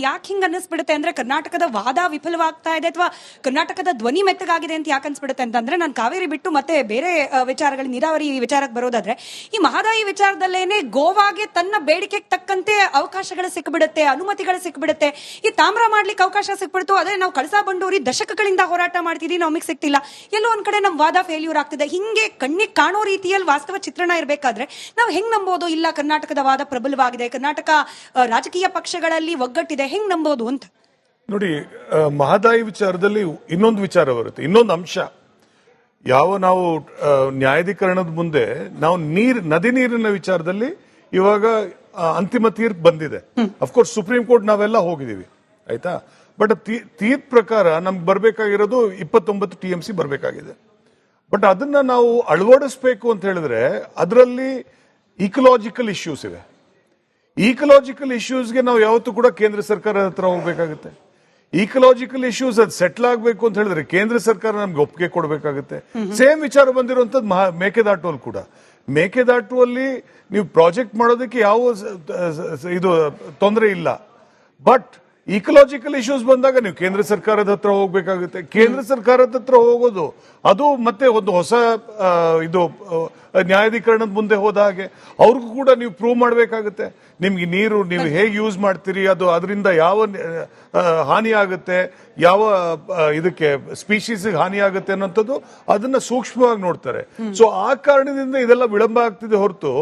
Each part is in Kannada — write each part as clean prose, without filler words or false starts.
ಯಾಕೆ ಹಿಂಗ ಅನ್ನಿಸ್ಬಿಡುತ್ತೆ ಅಂದ್ರೆ ಕರ್ನಾಟಕದ ವಾದ ವಿಫಲವಾಗ್ತಾ ಇದೆ ಅಥವಾ ಕರ್ನಾಟಕದ ಧ್ವನಿ ಮೆತ್ತಗಾಗಿದೆ ಅಂತ ಯಾಕೆ ಅನ್ಸ್ಬಿಡುತ್ತೆ ಅಂತಂದ್ರೆ ನಾನು ಕಾವೇರಿ ಬಿಟ್ಟು ಮತ್ತೆ ಬೇರೆ ವಿಚಾರಗಳು ನೀರಾವರಿ ವಿಚಾರಕ್ಕೆ ಬರೋದಾದ್ರೆ ಈ ಮಹದಾಯಿ ವಿಚಾರದಲ್ಲೇನೆ ಗೋವಾಗೆ ತನ್ನ ಬೇಡಿಕೆಗೆ ತಕ್ಕಂತೆ ಅವಕಾಶಗಳು ಸಿಕ್ಬಿಡುತ್ತೆ, ಅನುಮತಿಗಳು ಸಿಕ್ಬಿಡುತ್ತೆ. ಈ ತಾಮ್ರ ಮಾಡ್ಲಿಕ್ಕೆ ಅವಕಾಶ ಸಿಕ್ಬಿಡ್ತು, ಅದೇ ನಾವು ಕಳಸಾ ಬಂಡೂರಿ ದಶಕಗಳಿಂದ ಹೋರಾಟ ಮಾಡ್ತಿದೀವಿ, ನಮಗೆ ಸಿಕ್ತಿಲ್ಲ. ಎಲ್ಲೋ ಒಂದ್ ಕಡೆ ನಮ್ ವಾದ ಫೇಲ್ಯೂರ್ ಆಗ್ತಿದೆ. ಹಿಂಗೆ ಕಣ್ಣಿಗೆ ಕಾಣೋ ರೀತಿಯಲ್ಲಿ ವಾಸ್ತವ ಚಿತ್ರಣ ಇರಬೇಕಾದ್ರೆ ನಾವು ಹೆಂಗ್ ನಂಬೋದು ಇಲ್ಲ ಕರ್ನಾಟಕದ ವಾದ ಪ್ರಬಲವಾಗಿದೆ, ಕರ್ನಾಟಕ ರಾಜಕೀಯ ಪಕ್ಷಗಳಲ್ಲಿ ಒಗ್ಗಟ್ಟಿದೆ, ಹೆಂಗ್ ನಂಬೋದು ಅಂತ? ನೋಡಿ, ಮಹದಾಯಿ ವಿಚಾರದಲ್ಲಿ ಇನ್ನೊಂದು ವಿಚಾರ ಬರುತ್ತೆ, ಇನ್ನೊಂದು ಅಂಶ. ನಾವು ನ್ಯಾಯಾಧೀಕರಣದ ಮುಂದೆ ನಾವು ನದಿ ನೀರಿನ ವಿಚಾರದಲ್ಲಿ ಇವಾಗ ಅಂತಿಮ ತೀರ್ಪು ಬಂದಿದೆ. ಅಫ್ಕೋರ್ಸ್ ಸುಪ್ರೀಂ ಕೋರ್ಟ್ ನಾವೆಲ್ಲ ಹೋಗಿದೀವಿ, ಆಯ್ತಾ. ಬಟ್ ತೀರ್ಪು ಪ್ರಕಾರ ನಮ್ಗೆ ಬರ್ಬೇಕಾಗಿರೋದು 29 TMC ಬರ್ಬೇಕಾಗಿದೆ. ಬಟ್ ಅದನ್ನ ನಾವು ಅಳವಡಿಸಬೇಕು ಅಂತ ಹೇಳಿದ್ರೆ ಅದರಲ್ಲಿ ಇಕಲಾಜಿಕಲ್ ಇಶ್ಯೂಸ್ ಇವೆ. ಈಕಲಾಜಿಕಲ್ ಇಶ್ಯೂಸ್ಗೆ ನಾವು ಯಾವತ್ತೂ ಕೂಡ ಕೇಂದ್ರ ಸರ್ಕಾರದ ಹತ್ರ ಹೋಗ್ಬೇಕಾಗುತ್ತೆ. ಈಕಲಾಜಿಕಲ್ ಇಶ್ಯೂಸ್ ಅದು ಸೆಟ್ಲ್ ಆಗಬೇಕು ಅಂತ ಹೇಳಿದ್ರೆ ಕೇಂದ್ರ ಸರ್ಕಾರ ನಮ್ಗೆ ಒಪ್ಪಿಗೆ ಕೊಡಬೇಕಾಗುತ್ತೆ. ಸೇಮ್ ವಿಚಾರ ಬಂದಿರುವಂತದ್ದು ಮೇಕೆದಾಟುವಲ್ಲಿ ಕೂಡ. ಮೇಕೆದಾಟುವಲ್ಲಿ ನೀವು ಪ್ರಾಜೆಕ್ಟ್ ಮಾಡೋದಕ್ಕೆ ಯಾವ ಇದು ತೊಂದರೆ ಇಲ್ಲ. ಬಟ್ ಈಕಲಾಜಿಕಲ್ ಇಶ್ಯೂಸ್ ಬಂದಾಗ ನೀವು ಕೇಂದ್ರ ಸರ್ಕಾರದ ಹತ್ರ ಹೋಗ್ಬೇಕಾಗುತ್ತೆ. ಕೇಂದ್ರ ಸರ್ಕಾರದ ಹತ್ರ ಹೋಗೋದು ಅದು ಮತ್ತೆ ಒಂದು ಹೊಸ ಇದು ನ್ಯಾಯಾಧೀಕರಣದ ಮುಂದೆ ಹೋದ ಹಾಗೆ ಅವ್ರಿಗೂ ಕೂಡ ನೀವು ಪ್ರೂವ್ ಮಾಡಬೇಕಾಗುತ್ತೆ. ನಿಮ್ಗೆ ನೀರು ನೀವು ಹೇಗೆ ಯೂಸ್ ಮಾಡ್ತೀರಿ, ಅದು ಅದರಿಂದ ಯಾವ ಹಾನಿ ಆಗುತ್ತೆ, ಯಾವ ಇದಕ್ಕೆ ಸ್ಪೀಶೀಸ್ ಹಾನಿ ಆಗುತ್ತೆ ಅನ್ನೋಂಥದ್ದು ಅದನ್ನ ಸೂಕ್ಷ್ಮವಾಗಿ ನೋಡ್ತಾರೆ. ಸೊ ಆ ಕಾರಣದಿಂದ ಇದೆಲ್ಲ ವಿಳಂಬ ಆಗ್ತಿದೆ ಹೊರತು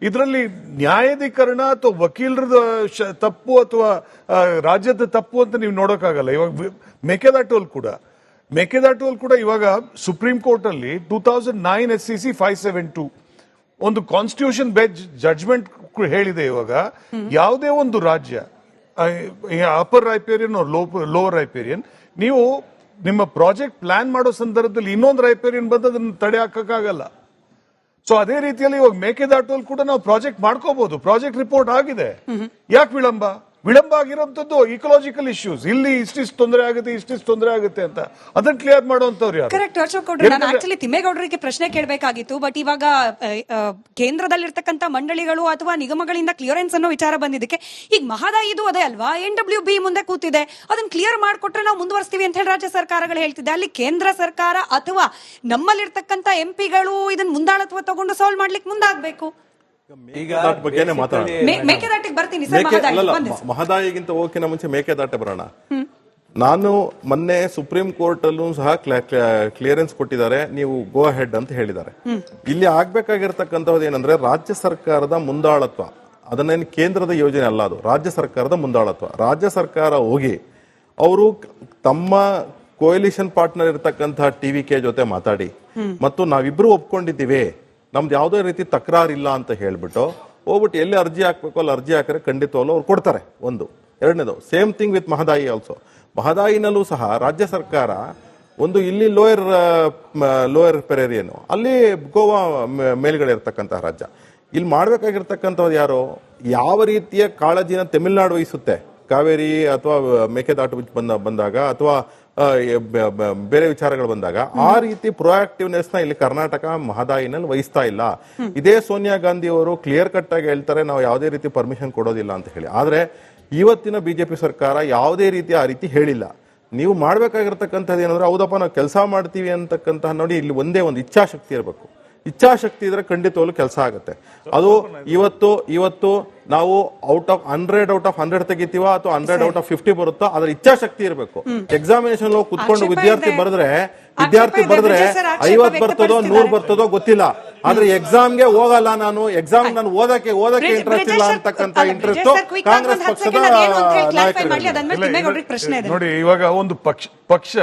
ಇದರಲ್ಲಿ ನ್ಯಾಯಾಧೀಕರಣ ಅಥವಾ ವಕೀಲರದ ತಪ್ಪು ಅಥವಾ ರಾಜ್ಯದ ತಪ್ಪು ಅಂತ ನೀವು ನೋಡೋಕ್ಕಾಗಲ್ಲ. ಇವಾಗ ಮೇಕೆದಾಟುವಲ್ಲಿ ಕೂಡ ಇವಾಗ ಸುಪ್ರೀಂ ಕೋರ್ಟ್ ಅಲ್ಲಿ 2009 SCC 572 ಒಂದು ಕಾನ್ಸ್ಟಿಟ್ಯೂಷನ್ ಬೆಂಚ್ ಜಡ್ಜ್ಮೆಂಟ್ ಹೇಳಿದೆ. ಇವಾಗ ಯಾವುದೇ ಒಂದು ರಾಜ್ಯ ಅಪರ್ ರೈಪೇರಿಯನ್ ಲೋವರ್ ರೈಪೇರಿಯನ್ ನೀವು ನಿಮ್ಮ ಪ್ರಾಜೆಕ್ಟ್ ಪ್ಲಾನ್ ಮಾಡೋ ಸಂದರ್ಭದಲ್ಲಿ ಇನ್ನೊಂದು ರೈಪೇರಿಯನ್ ಬಂದು ಅದನ್ನ ತಡೆ ಹಾಕಕ್ಕಾಗಲ್ಲ. ಸೊ ಅದೇ ರೀತಿಯಲ್ಲಿ ಇವಾಗ ಮೇಕೆದಾಟುವಲ್ಲಿ ಕೂಡ ನಾವು ಪ್ರಾಜೆಕ್ಟ್ ಮಾಡ್ಕೋಬಹುದು. ಪ್ರಾಜೆಕ್ಟ್ ರಿಪೋರ್ಟ್ ಆಗಿದೆ, ಯಾಕೆ ವಿಳಂಬ ಆಗಿರೋಂಥದ್ದು ಇಕಲಾಜಿಕಲ್ ಇಶ್ಯೂಸ್. ಇಲ್ಲಿ ಇಷ್ಟಿಷ್ಟು ತೊಂದರೆ ಆಗುತ್ತೆ ಅಂತ ಅದನ್ನ ಕ್ಲಿಯರ್ ಮಾಡುವಂತವ್ರು ಯಾರು? ಕರೆಕ್ಟ್ ಅಶೋಕ್ ಗೌಡ್ರೆ, ನಾನು ಆಕ್ಚುಲಿ ತಿಮ್ಮೇಗೌಡರಿಗೆ ಪ್ರಶ್ನೆ ಕೇಳಬೇಕಾಗಿತ್ತು. ಬಟ್ ಇವಾಗ ಕೇಂದ್ರದಲ್ಲಿರ್ತಕ್ಕಂಥ ಮಂಡಳಿಗಳು ಅಥವಾ ನಿಗಮಗಳಿಂದ ಕ್ಲಿಯರೆನ್ಸ್ ಅನ್ನೋ ವಿಚಾರ ಬಂದಿದ್ದಕ್ಕೆ ಈಗ ಮಹದಾಯಿದು ಅದೇ ಅಲ್ವಾ, NWB ಮುಂದೆ ಕೂತಿದೆ, ಅದನ್ನ ಕ್ಲಿಯರ್ ಮಾಡಿಕೊಟ್ರೆ ನಾವು ಮುಂದುವರಿಸ್ತೀವಿ ಅಂತ ಹೇಳಿ ರಾಜ್ಯ ಸರ್ಕಾರಗಳು ಹೇಳ್ತಿದೆ. ಅಲ್ಲಿ ಕೇಂದ್ರ ಸರ್ಕಾರ ಅಥವಾ ನಮ್ಮಲ್ಲಿರ್ತಕ್ಕಂಥ MP ಗಳು ಇದನ್ನ ಮುಂದಾಳತ್ವ ತಗೊಂಡು ಸಾಲ್ವ್ ಮಾಡ್ಲಿಕ್ಕೆ ಮುಂದಾಗಬೇಕು. ಮಹದಾಯಿಗಿಂತ ಹೋಗಿನ ಮುಂಚೆ ಮೇಕೆದಾಟೆ ಬರೋಣ. ನಾನು ಮೊನ್ನೆ ಸುಪ್ರೀಂ ಕೋರ್ಟ್ ಅಲ್ಲೂ ಸಹ ಕ್ಲಿಯರೆನ್ಸ್ ಕೊಟ್ಟಿದ್ದಾರೆ, ನೀವು ಗೋ ಅಹೆಡ್ ಅಂತ ಹೇಳಿದ್ದಾರೆ. ಇಲ್ಲಿ ಆಗ್ಬೇಕಾಗಿರ್ತಕ್ಕಂಥದ್ದು ಏನಂದ್ರೆ ರಾಜ್ಯ ಸರ್ಕಾರದ ಮುಂದಾಳತ್ವ, ಅದನ್ನೇನು ಕೇಂದ್ರದ ಯೋಜನೆ ಅಲ್ಲ, ಅದು ರಾಜ್ಯ ಸರ್ಕಾರದ ಮುಂದಾಳತ್ವ. ರಾಜ್ಯ ಸರ್ಕಾರ ಹೋಗಿ ಅವರು ತಮ್ಮ ಕೋಯಲಿಷನ್ ಪಾರ್ಟ್ನರ್ ಇರತಕ್ಕಂತಹ TVK ಜೊತೆ ಮಾತಾಡಿ ಮತ್ತು ನಾವಿಬ್ರು ಒಪ್ಕೊಂಡಿದ್ದೀವಿ, ನಮ್ದು ಯಾವುದೇ ರೀತಿ ತಕರಾರಿಲ್ಲ ಅಂತ ಹೇಳ್ಬಿಟ್ಟು ಹೋಗ್ಬಿಟ್ಟು ಎಲ್ಲಿ ಅರ್ಜಿ ಹಾಕ್ಬೇಕು ಅಲ್ಲಿ ಅರ್ಜಿ ಹಾಕಿದ್ರೆ ಖಂಡಿತವಲ್ಲೂ ಅವ್ರು ಕೊಡ್ತಾರೆ. ಒಂದು. ಎರಡನೇದು same thing with Mahadayi also. ಮಹದಾಯಿನಲ್ಲೂ ಸಹ ರಾಜ್ಯ ಸರ್ಕಾರ ಒಂದು ಇಲ್ಲಿ ಲೋಯರ್ ಪೆರೇರಿಯನ್, ಅಲ್ಲಿ ಗೋವಾ ಮೇಲ್ಗಡೆ ಇರ್ತಕ್ಕಂತಹ ರಾಜ್ಯ. ಇಲ್ಲಿ ಮಾಡ್ಬೇಕಾಗಿರ್ತಕ್ಕಂಥದ್ದು ಯಾರು, ಯಾವ ರೀತಿಯ ಕಾಳಜಿನ ತಮಿಳುನಾಡು ವಹಿಸುತ್ತೆ ಕಾವೇರಿ ಅಥವಾ ಮೇಕೆದಾಟು ಬಂದಾಗ ಅಥವಾ ಬೇರೆ ವಿಚಾರಗಳು ಬಂದಾಗ, ಆ ರೀತಿ ಪ್ರೊಆಕ್ಟಿವ್ನೆಸ್ ನ ಇಲ್ಲಿ ಕರ್ನಾಟಕ ಮಹದಾಯಿನಲ್ಲಿ ವಹಿಸ್ತಾ ಇಲ್ಲ. ಇದೇ ಸೋನಿಯಾ ಗಾಂಧಿ ಅವರು ಕ್ಲಿಯರ್ ಕಟ್ ಆಗಿ ಹೇಳ್ತಾರೆ ನಾವು ಯಾವುದೇ ರೀತಿ ಪರ್ಮಿಷನ್ ಕೊಡೋದಿಲ್ಲ ಅಂತ ಹೇಳಿ. ಆದ್ರೆ ಇವತ್ತಿನ ಬಿಜೆಪಿ ಸರ್ಕಾರ ಯಾವುದೇ ರೀತಿ ಆ ರೀತಿ ಹೇಳಿಲ್ಲ. ನೀವು ಮಾಡ್ಬೇಕಾಗಿರ್ತಕ್ಕಂಥದ್ದು ಏನಂದ್ರೆ ಹೌದಪ್ಪ ನಾವು ಕೆಲಸ ಮಾಡ್ತೀವಿ ಅಂತಕ್ಕಂತಹ, ನೋಡಿ ಇಲ್ಲಿ ಒಂದೇ ಒಂದು ಇಚ್ಛಾಶಕ್ತಿ ಇರಬೇಕು. ಇಚ್ಛಾಶಕ್ತಿ ಇದ್ರೆ ಖಂಡಿತವಾಗ್ಲೂ ಕೆಲಸ ಆಗುತ್ತೆ. ಅದು ಇವತ್ತು ನಾವು ಔಟ್ ಆಫ್ 100 ತೆಗಿತೀವ ಅಥವಾ 100/50 ಬರುತ್ತೋ, ಅದ್ರ ಇಚ್ಛಾಶಕ್ತಿ ಇರಬೇಕು. ಎಕ್ಸಾಮಿನೇಷನ್ ಕುತ್ಕೊಂಡು ವಿದ್ಯಾರ್ಥಿ ಬರೆದ್ರೆ 50 ಬರ್ತದೋ 100 ಬರ್ತದೋ ಗೊತ್ತಿಲ್ಲ, ಆದ್ರೆ ಎಕ್ಸಾಮ್ಗೆ ಹೋಗಲ್ಲ, ನಾನು ಓದಕ್ಕೆ ಇಂಟ್ರೆಸ್ಟ್ ಇಲ್ಲ ಅಂತಕ್ಕಂಥ ಇಂಟ್ರೆಸ್ಟ್ ಕಾಂಗ್ರೆಸ್ ಪಕ್ಷದ ನೋಡಿ. ಇವಾಗ ಒಂದು ಪಕ್ಷ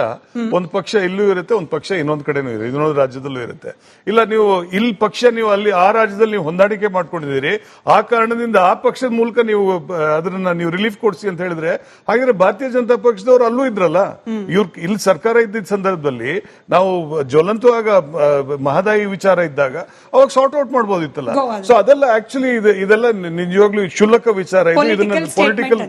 ಇಲ್ಲೂ ಇರುತ್ತೆ, ಒಂದು ಪಕ್ಷ ಇನ್ನೊಂದು ಕಡೆನೂ ಇರುತ್ತೆ, ಇನ್ನೊಂದು ರಾಜ್ಯದಲ್ಲೂ ಇರುತ್ತೆ. ಇಲ್ಲ ನೀವು ಇಲ್ಲಿ ಪಕ್ಷ ನೀವು ಅಲ್ಲಿ ಆ ರಾಜ್ಯದಲ್ಲಿ ನೀವು ಹೊಂದಾಣಿಕೆ ಮಾಡ್ಕೊಂಡಿದ್ದೀರಿ, ಆ ಕಾರಣದಿಂದ ಆ ಪಕ್ಷದ ಮೂಲಕ ನೀವು ಅದನ್ನ ನೀವು ರಿಲೀಫ್ ಕೊಡಿಸಿ ಅಂತ ಹೇಳಿದ್ರೆ, ಹಾಗಿದ್ರೆ ಭಾರತೀಯ ಜನತಾ ಪಕ್ಷದವರು ಅಲ್ಲೂ ಇದ್ರಲ್ಲ. ಇಲ್ಲಿ ಸರ್ಕಾರ ಇದ್ದಿದ್ದ ಸಂದರ್ಭದಲ್ಲಿ ನಾವು ಜ್ವಲಂತವಾಗ ಮಹದಾಯಿ ವಿಚಾರ ಇದ್ದಾಗ ಅವಾಗ ಸಾರ್ಟ್ ಔಟ್ ಮಾಡಬಹುದಿತ್ತಲ್ಲ. ಸೊ ಅದೆಲ್ಲ ಆಕ್ಚುಲಿ ಇದೆಲ್ಲ ನಿಜವಾಗ್ಲೂ ಕ್ಷುಲ್ಲಕ ವಿಚಾರ. ಇದು ಇದನ್ನ ಪೊಲಿಟಿಕಲ್